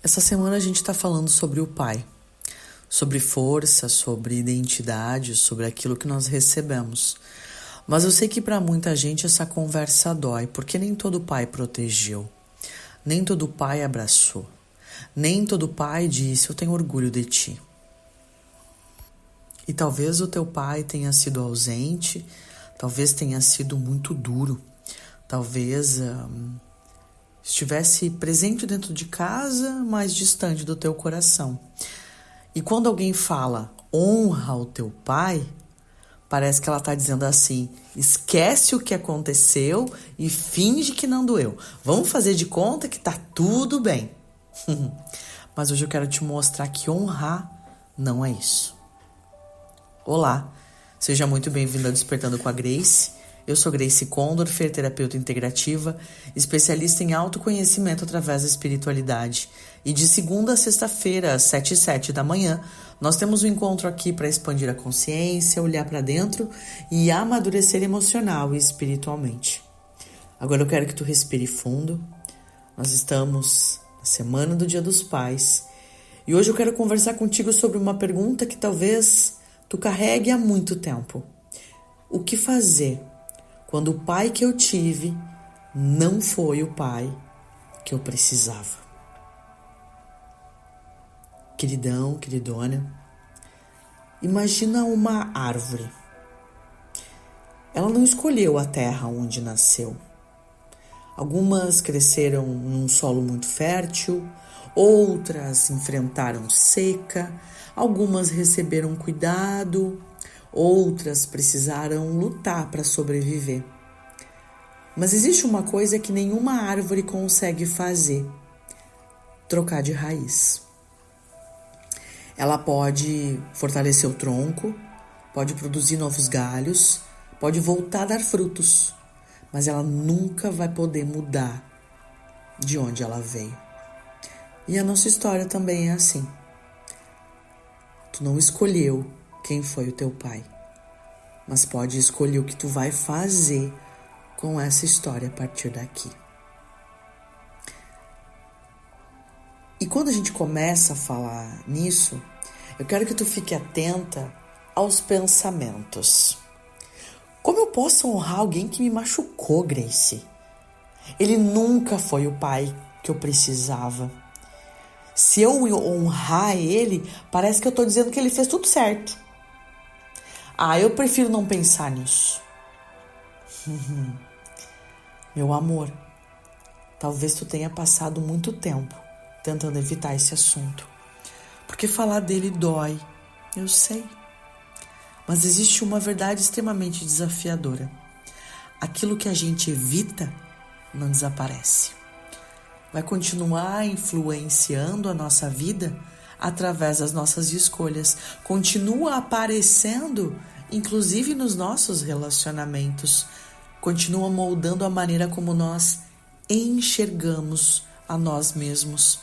Essa semana a gente está falando sobre o pai, sobre força, sobre identidade, sobre aquilo que nós recebemos. Mas eu sei que para muita gente essa conversa dói, porque nem todo pai protegeu, nem todo pai abraçou, nem todo pai disse: eu tenho orgulho de ti. E talvez o teu pai tenha sido ausente, talvez tenha sido muito duro, talvez estivesse presente dentro de casa, mas distante do teu coração. E quando alguém fala honra o teu pai, parece que ela está dizendo assim: esquece o que aconteceu e finge que não doeu. Vamos fazer de conta que tá tudo bem. Mas hoje eu quero te mostrar que honrar não é isso. Olá, seja muito bem-vindo ao Despertando com a Grace. Eu sou Grace Condor, terapeuta integrativa, especialista em autoconhecimento através da espiritualidade. E de segunda a sexta-feira, às 7h07 da manhã, nós temos um encontro aqui para expandir a consciência, olhar para dentro e amadurecer emocional e espiritualmente. Agora eu quero que tu respire fundo. Nós estamos na semana do Dia dos Pais e hoje eu quero conversar contigo sobre uma pergunta que talvez tu carregue há muito tempo. O que fazer quando o pai que eu tive não foi o pai que eu precisava? Queridão, queridona, imagina uma árvore. Ela não escolheu a terra onde nasceu. Algumas cresceram num solo muito fértil, outras enfrentaram seca, algumas receberam cuidado, outras precisaram lutar para sobreviver. Mas existe uma coisa que nenhuma árvore consegue fazer: trocar de raiz. Ela pode fortalecer o tronco, pode produzir novos galhos, pode voltar a dar frutos, mas ela nunca vai poder mudar de onde ela veio. E a nossa história também é assim. Tu não escolheu quem foi o teu pai, mas pode escolher o que tu vai fazer com essa história a partir daqui. E quando a gente começa a falar nisso, eu quero que tu fique atenta aos pensamentos. Como eu posso honrar alguém que me machucou, Grace? Ele nunca foi o pai que eu precisava. Se eu honrar ele, parece que eu tô dizendo que ele fez tudo certo. Eu prefiro não pensar nisso. Meu amor, talvez tu tenha passado muito tempo tentando evitar esse assunto, porque falar dele dói, eu sei. Mas existe uma verdade extremamente desafiadora. Aquilo que a gente evita não desaparece. Vai continuar influenciando a nossa vida através das nossas escolhas. Continua aparecendo, inclusive nos nossos relacionamentos. Continua moldando a maneira como nós enxergamos a nós mesmos.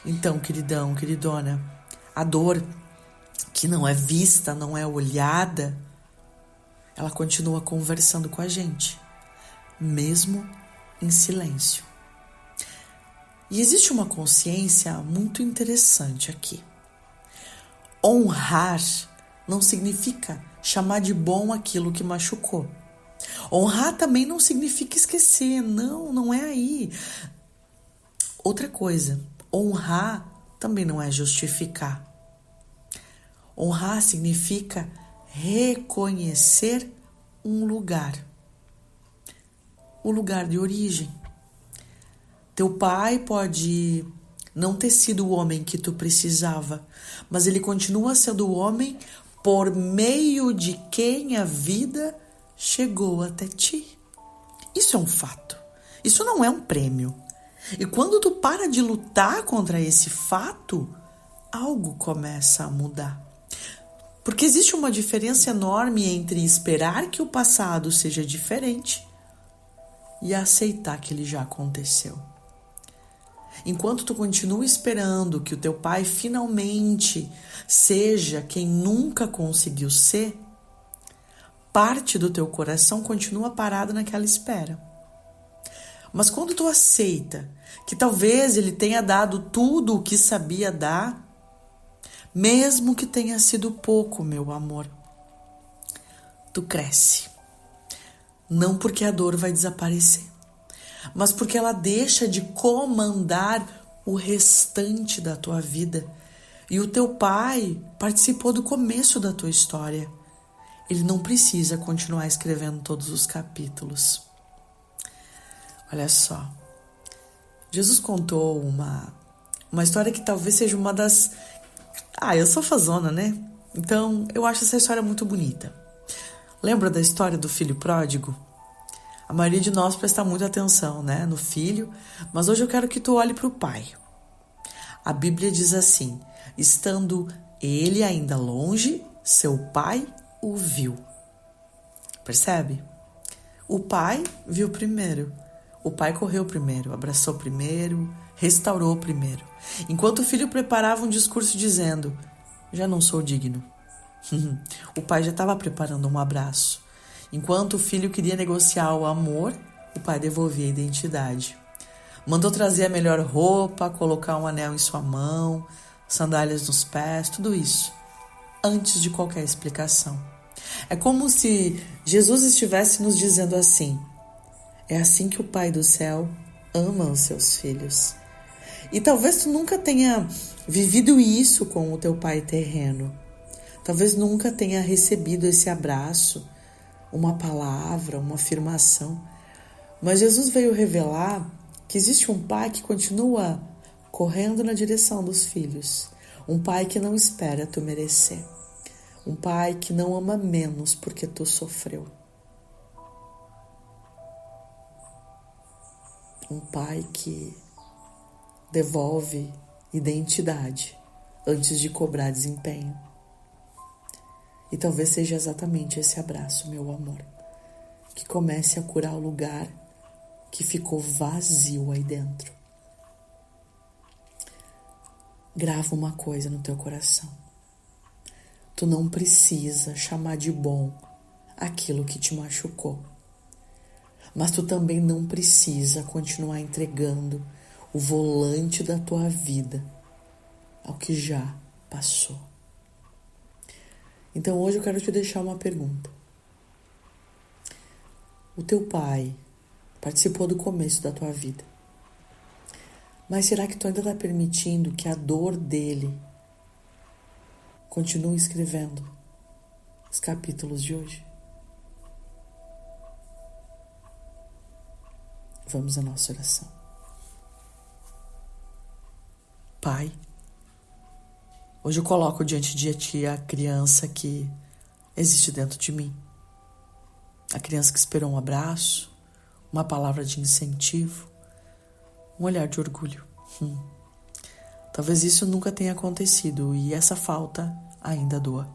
Então, queridão, queridona, a dor que não é vista, não é olhada, ela continua conversando com a gente, mesmo em silêncio. E existe uma consciência muito interessante aqui. Honrar não significa chamar de bom aquilo que machucou. Honrar também não significa esquecer, não é aí. Outra coisa, honrar também não é justificar. Honrar significa reconhecer um lugar, o lugar de origem. Teu pai pode não ter sido o homem que tu precisava, mas ele continua sendo o homem por meio de quem a vida chegou até ti. Isso é um fato. Isso não é um prêmio. E quando tu para de lutar contra esse fato, algo começa a mudar. Porque existe uma diferença enorme entre esperar que o passado seja diferente e aceitar que ele já aconteceu. Enquanto tu continua esperando que o teu pai finalmente seja quem nunca conseguiu ser, parte do teu coração continua parado naquela espera. Mas quando tu aceita que talvez ele tenha dado tudo o que sabia dar, mesmo que tenha sido pouco, meu amor, tu cresce. Não porque a dor vai desaparecer, mas porque ela deixa de comandar o restante da tua vida. E o teu pai participou do começo da tua história. Ele não precisa continuar escrevendo todos os capítulos. Olha só, Jesus contou uma história que talvez seja uma das... eu sou fazona, né? Então, eu acho essa história muito bonita. Lembra da história do filho pródigo? A maioria de nós presta muita atenção, né, no filho, mas hoje eu quero que tu olhe para o pai. A Bíblia diz assim: estando ele ainda longe, seu pai o viu. Percebe? O pai viu primeiro. O pai correu primeiro, abraçou primeiro, restaurou primeiro. Enquanto o filho preparava um discurso dizendo: já não sou digno. O pai já estava preparando um abraço. Enquanto o filho queria negociar o amor, o pai devolvia a identidade. Mandou trazer a melhor roupa, colocar um anel em sua mão, sandálias nos pés, tudo isso, antes de qualquer explicação. É como se Jesus estivesse nos dizendo assim: é assim que o Pai do céu ama os seus filhos. E talvez tu nunca tenha vivido isso com o teu pai terreno. Talvez nunca tenha recebido esse abraço, uma palavra, uma afirmação. Mas Jesus veio revelar que existe um pai que continua correndo na direção dos filhos. Um pai que não espera tu merecer. Um pai que não ama menos porque tu sofreu. Um pai que devolve identidade antes de cobrar desempenho. E talvez seja exatamente esse abraço, meu amor, que comece a curar o lugar que ficou vazio aí dentro. Grava uma coisa no teu coração. Tu não precisa chamar de bom aquilo que te machucou. Mas tu também não precisa continuar entregando o volante da tua vida ao que já passou. Então hoje eu quero te deixar uma pergunta. O teu pai participou do começo da tua vida. Mas será que tu ainda está permitindo que a dor dele continue escrevendo os capítulos de hoje? Vamos à nossa oração. Pai, hoje eu coloco diante de ti a criança que existe dentro de mim. A criança que esperou um abraço, uma palavra de incentivo, um olhar de orgulho. Talvez isso nunca tenha acontecido e essa falta ainda doa.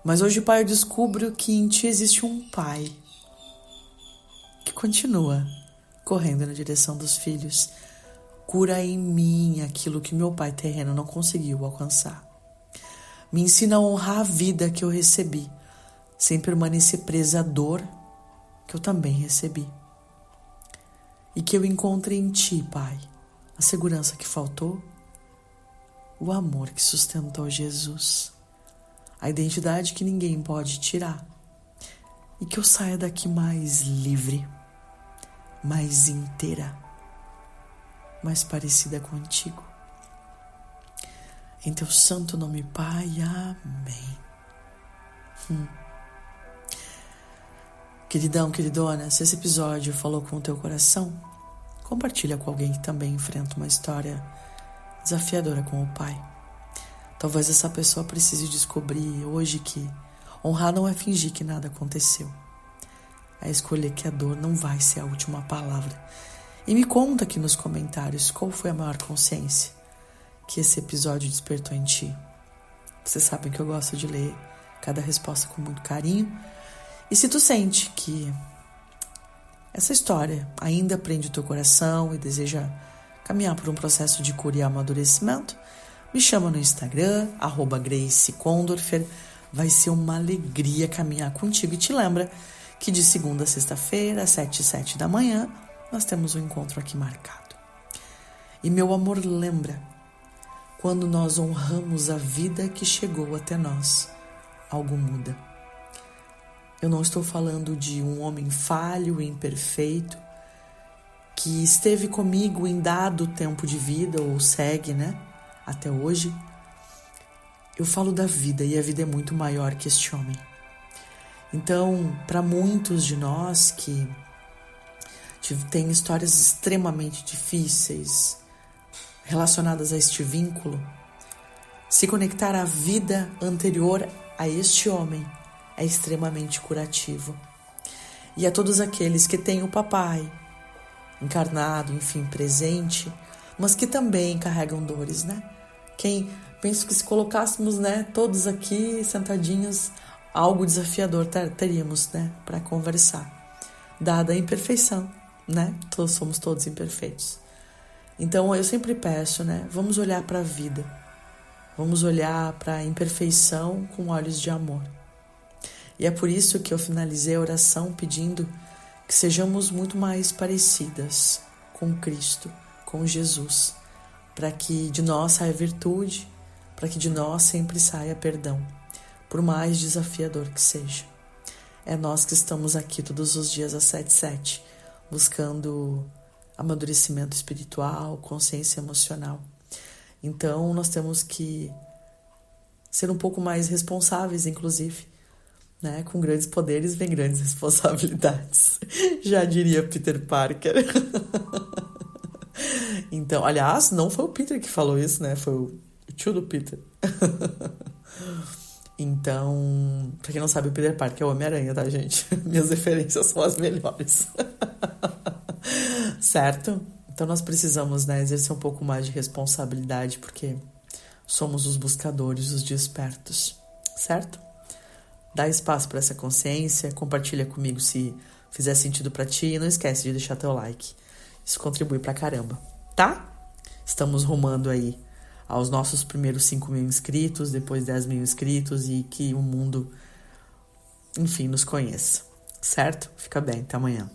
Mas hoje, Pai, eu descubro que em ti existe um pai que continua correndo na direção dos filhos. Cura em mim aquilo que meu pai terreno não conseguiu alcançar. Me ensina a honrar a vida que eu recebi, sem permanecer presa à dor que eu também recebi. E que eu encontre em ti, Pai, a segurança que faltou, o amor que sustentou Jesus, a identidade que ninguém pode tirar. E que eu saia daqui mais livre, mais inteira, mais parecida contigo. Em teu santo nome, Pai, amém. Queridão, queridona, se esse episódio falou com o teu coração, compartilha com alguém que também enfrenta uma história desafiadora com o pai. Talvez essa pessoa precise descobrir hoje que honrar não é fingir que nada aconteceu. É escolher que a dor não vai ser a última palavra. E me conta aqui nos comentários qual foi a maior consciência que esse episódio despertou em ti. Vocês sabem que eu gosto de ler cada resposta com muito carinho. E se tu sente que essa história ainda prende o teu coração e deseja caminhar por um processo de cura e amadurecimento, me chama no Instagram, @GraceCondorfer. Vai ser uma alegria caminhar contigo. E te lembra que de segunda a sexta-feira, às 7h07 da manhã, nós temos um encontro aqui marcado. E meu amor, lembra, quando nós honramos a vida que chegou até nós, algo muda. Eu não estou falando de um homem falho e imperfeito que esteve comigo em dado tempo de vida ou segue, até hoje. Eu falo da vida e a vida é muito maior que este homem. Então, para muitos de nós que têm histórias extremamente difíceis relacionadas a este vínculo, se conectar à vida anterior a este homem é extremamente curativo. E a todos aqueles que têm o papai encarnado, enfim, presente, mas que também carregam dores, Penso que se colocássemos, todos aqui sentadinhos, algo desafiador teríamos, para conversar, dada a imperfeição, Somos todos imperfeitos. Então eu sempre peço, vamos olhar para a vida, vamos olhar para a imperfeição com olhos de amor. E é por isso que eu finalizei a oração pedindo que sejamos muito mais parecidas com Cristo, com Jesus, para que de nós saia virtude, para que de nós sempre saia perdão, por mais desafiador que seja. É nós que estamos aqui todos os dias às 7h07, buscando amadurecimento espiritual, consciência emocional. Então nós temos que ser um pouco mais responsáveis, inclusive, com grandes poderes vem grandes responsabilidades. Já diria Peter Parker. Então, aliás, não foi o Peter que falou isso, foi o tio do Peter. Então, pra quem não sabe, o Peter Parker é o Homem-Aranha, tá, gente? Minhas referências são as melhores. Certo? Então nós precisamos, exercer um pouco mais de responsabilidade, porque somos os buscadores, os despertos, certo? Dá espaço para essa consciência, compartilha comigo se fizer sentido para ti e não esquece de deixar teu like. Isso contribui pra caramba, tá? Estamos rumando aí aos nossos primeiros 5.000 inscritos, depois 10.000 inscritos e que o mundo, enfim, nos conheça, certo? Fica bem, até amanhã.